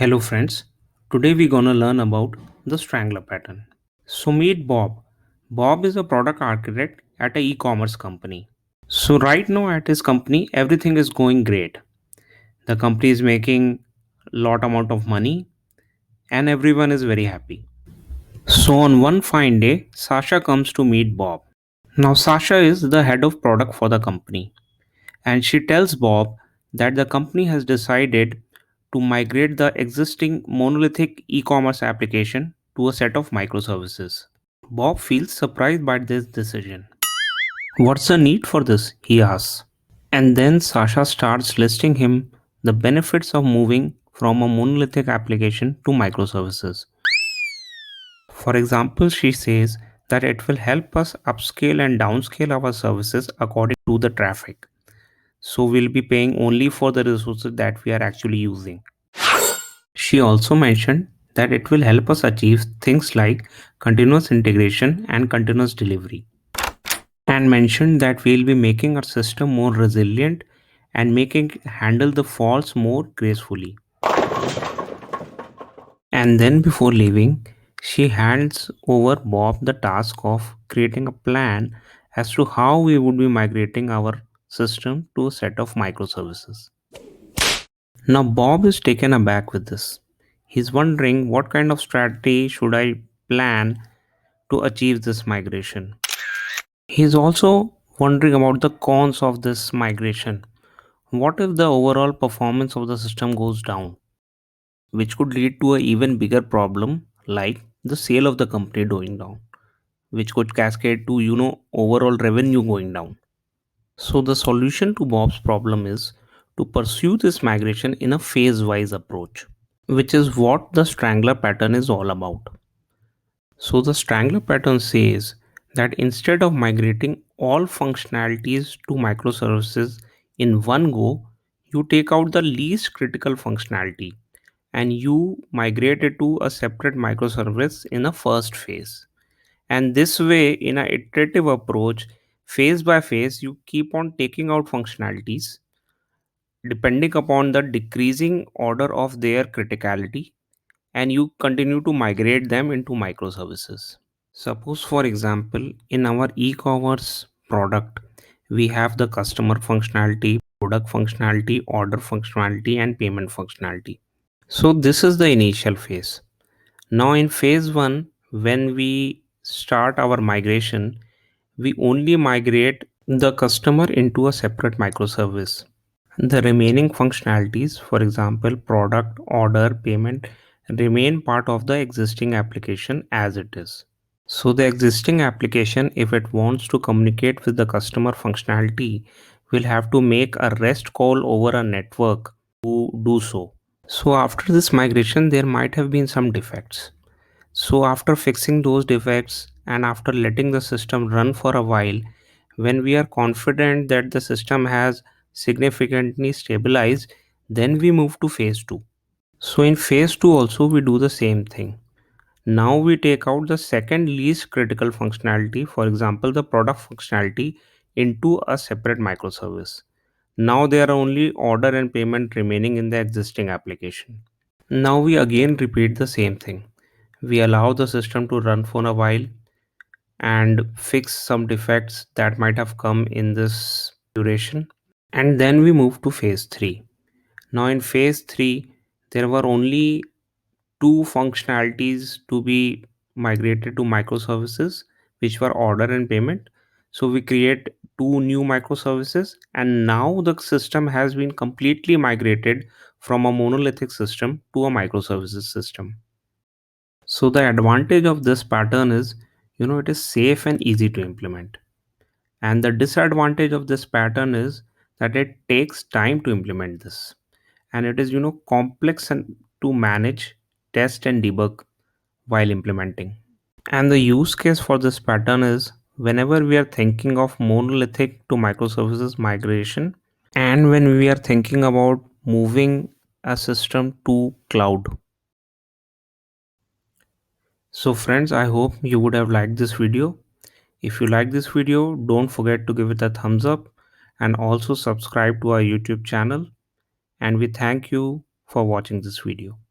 Hello friends, today we're gonna learn about the Strangler pattern. So meet Bob. Bob is a product architect at a e-commerce company. So right now at his company everything is going great. The company is making lot amount of money and everyone is very happy. So on one fine day Sasha comes to meet Bob. Now Sasha is the head of product for the company and she tells Bob that the company has decided to migrate the existing monolithic e commerce application to a set of microservices. Bob feels surprised by this decision. What's the need for this? He asks. And then Sasha starts listing him the benefits of moving from a monolithic application to microservices. For example, she says that it will help us upscale and downscale our services according to the traffic. So we'll be paying only for the resources that we are actually using. She also mentioned that it will help us achieve things like continuous integration and continuous delivery, and mentioned that we'll be making our system more resilient and making it handle the faults more gracefully. And then before leaving, she hands over Bob the task of creating a plan as to how we would be migrating our system to a set of microservices. Now Bob is taken aback with this. He's wondering what kind of strategy should I plan to achieve this migration. He's also wondering about the cons of this migration. What if the overall performance of the system goes down, which could lead to an even bigger problem like the sale of the company going down, which could cascade to overall revenue going down. So the solution to Bob's problem is to pursue this migration in a phase wise approach, which is what the Strangler pattern is all about. So the Strangler pattern says that instead of migrating all functionalities to microservices in one go, you take out the least critical functionality and you migrate it to a separate microservice in a first phase. And this way, in an iterative approach, phase by phase, you keep on taking out functionalities depending upon the decreasing order of their criticality, and you continue to migrate them into microservices. Suppose, for example, in our e commerce product, we have the customer functionality, product functionality, order functionality, and payment functionality. So, this is the initial phase. Now, in phase one, when we start our migration, we only migrate the customer into a separate microservice. The remaining functionalities, for example, product, order, payment, remain part of the existing application as it is. So, the existing application, if it wants to communicate with the customer functionality, will have to make a REST call over a network to do so. So, after this migration, there might have been some defects. So, after fixing those defects and after letting the system run for a while, when we are confident that the system has significantly stabilized, then we move to phase 2. So, in phase 2, also, we do the same thing. Now, we take out the second least critical functionality, for example, the product functionality, into a separate microservice. Now, there are only order and payment remaining in the existing application. Now, we again repeat the same thing. We allow the system to run for a while and fix some defects that might have come in this duration. And then we move to phase 3. Now, in phase 3, there were only two functionalities to be migrated to microservices, which were order and payment. So, we create two new microservices, and now the system has been completely migrated from a monolithic system to a microservices system. So the advantage of this pattern is, it is safe and easy to implement. And the disadvantage of this pattern is that it takes time to implement this. And it is, complex and to manage, test and debug while implementing. And the use case for this pattern is whenever we are thinking of monolithic to microservices migration and when we are thinking about moving a system to cloud. So friends, I hope you would have liked this video. If you like this video, don't forget to give it a thumbs up and also subscribe to our YouTube channel. And we thank you for watching this video.